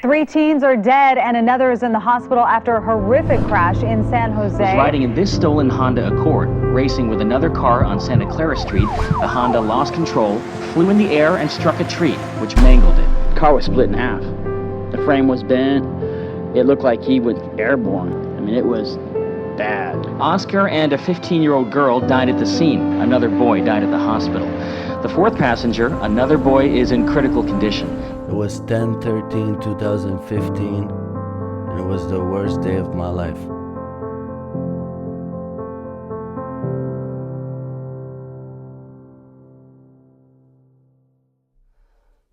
3 teens are dead and another is in the hospital after a horrific crash in San Jose. Was riding in this stolen Honda Accord, racing with another car on Santa Clara Street. The Honda lost control, flew in the air and struck a tree, which mangled it. The car was split in half. The frame was bent. It looked like he was airborne. I mean, it was bad. Oscar and a 15-year-old girl died at the scene. Another boy died at the hospital. The fourth passenger, another boy, is in critical condition. It was 10/13/2015, and it was the worst day of my life.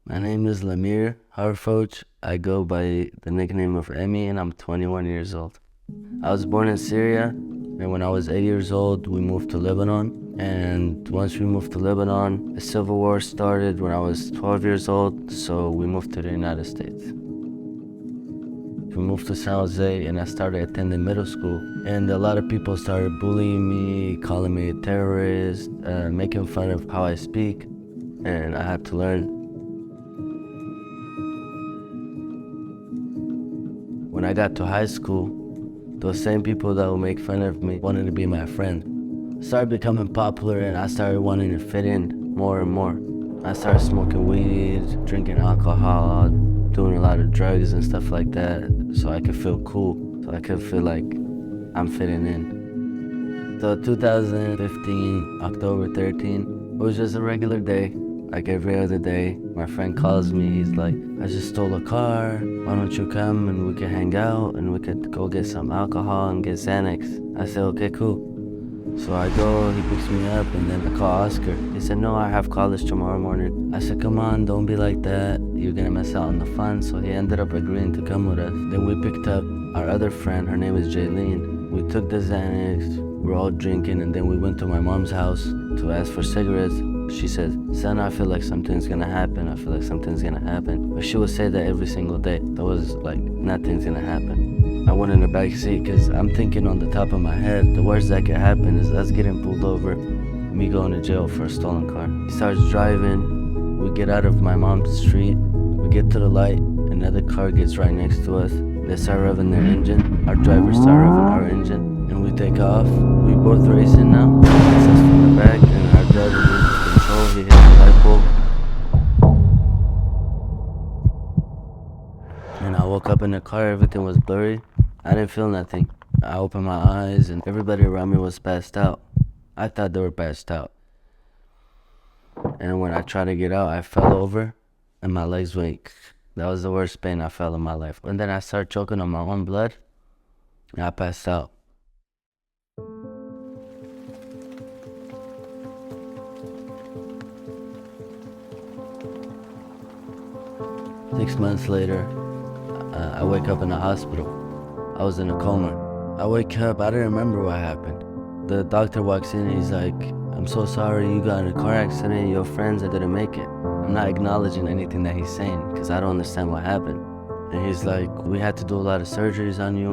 My name is Lamir Harfouch. I go by the nickname of Emmy, and I'm 21 years old. I was born in Syria, and when I was 8 years old, we moved to Lebanon. And once we moved to Lebanon, the civil war started when I was 12 years old, so we moved to the United States. We moved to San Jose, and I started attending middle school. And a lot of people started bullying me, calling me a terrorist, making fun of how I speak, and I had to learn. When I got to high school, those same people that would make fun of me wanted to be my friend. Started becoming popular, and I started wanting to fit in more and more. I started smoking weed, drinking alcohol, doing a lot of drugs and stuff like that, so I could feel cool, so I could feel like I'm fitting in. So 2015, October 13, it was just a regular day, like every other day. My friend calls me, he's like, I just stole a car, why don't you come and we can hang out and we could go get some alcohol and get Xanax. I said, okay, cool. So I go, he picks me up, and then I call Oscar. He said, no, I have college tomorrow morning. I said, come on, don't be like that. You're gonna miss out on the fun. So he ended up agreeing to come with us. Then we picked up our other friend, her name is Jaylene. We took the Xanax, we were all drinking, and then we went to my mom's house to ask for cigarettes. She said, son, I feel like something's gonna happen. I feel like something's gonna happen. But she would say that every single day. That was like, nothing's gonna happen. I went in the back seat because I'm thinking on the top of my head, the worst that could happen is us getting pulled over, me going to jail for a stolen car. He starts driving, we get out of my mom's street, we get to the light, another car gets right next to us. They start revving their engine, our driver start revving our engine, and we take off. We both racing now, it's us from the back, and our driver loses control, he hits the light pole. And I woke up in the car, everything was blurry. I didn't feel nothing. I opened my eyes and everybody around me was passed out. I thought they were passed out. And when I tried to get out, I fell over and my legs went. That was the worst pain I felt in my life. And then I started choking on my own blood and I passed out. Six months later, I wake up in the hospital. I was in a coma. I wake up, I didn't remember what happened. The doctor walks in and he's like, I'm so sorry you got in a car accident, your friends that didn't make it. I'm not acknowledging anything that he's saying because I don't understand what happened. And he's like, we had to do a lot of surgeries on you.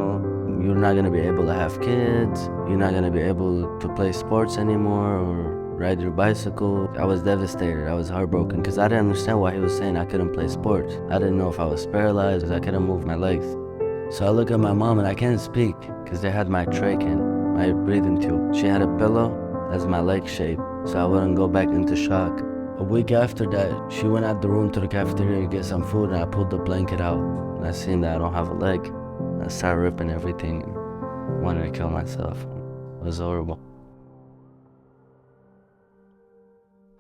You're not gonna be able to have kids. You're not gonna be able to play sports anymore or ride your bicycle. I was devastated, I was heartbroken because I didn't understand why he was saying I couldn't play sports. I didn't know if I was paralyzed, I couldn't move my legs. So I look at my mom and I can't speak because they had my trach in, my breathing tube. She had a pillow as my leg shape so I wouldn't go back into shock. A week after that, she went out the room to the cafeteria to get some food and I pulled the blanket out. And I seen that I don't have a leg. I started ripping everything and wanted to kill myself. It was horrible.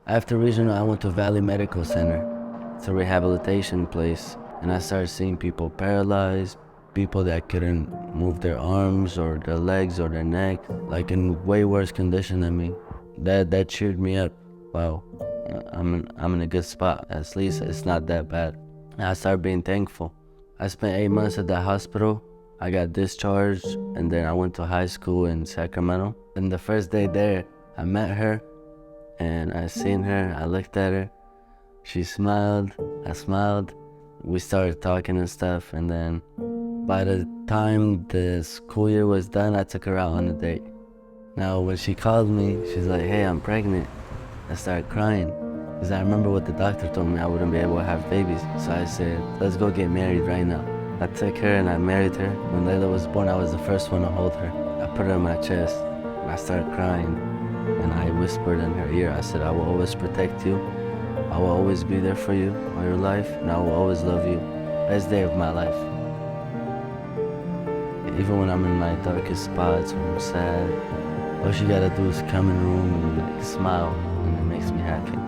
After regional, I went to Valley Medical Center. It's a rehabilitation place. And I started seeing people paralyzed, people that couldn't move their arms or their legs or their neck, like in way worse condition than me. That cheered me up. Wow, I'm in a good spot. At least it's not that bad. And I started being thankful. I spent 8 months at that hospital. I got discharged and then I went to high school in Sacramento. And the first day there, I met her and I seen her, I looked at her. She smiled, I smiled. We started talking and stuff, and then by the time the school year was done, I took her out on a date. Now, when she called me, she's like, hey, I'm pregnant. I started crying. Because I remember what the doctor told me, I wouldn't be able to have babies. So I said, let's go get married right now. I took her and I married her. When Layla was born, I was the first one to hold her. I put her in my chest and I started crying. And I whispered in her ear, I said, I will always protect you. I will always be there for you all your life, and I will always love you. Best day of my life. Even when I'm in my darkest spots, when I'm sad, all she gotta do is come in the room and like, smile, and it makes me happy.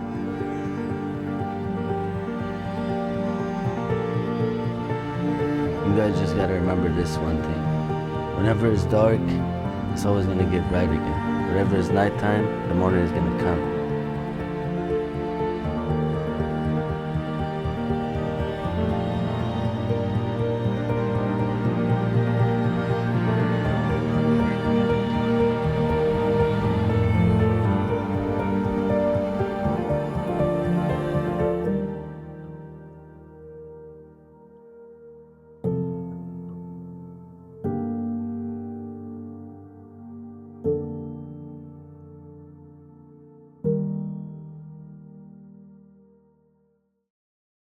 You guys just gotta remember this one thing. Whenever it's dark, it's always gonna get bright again. Whenever it's nighttime, the morning is gonna come.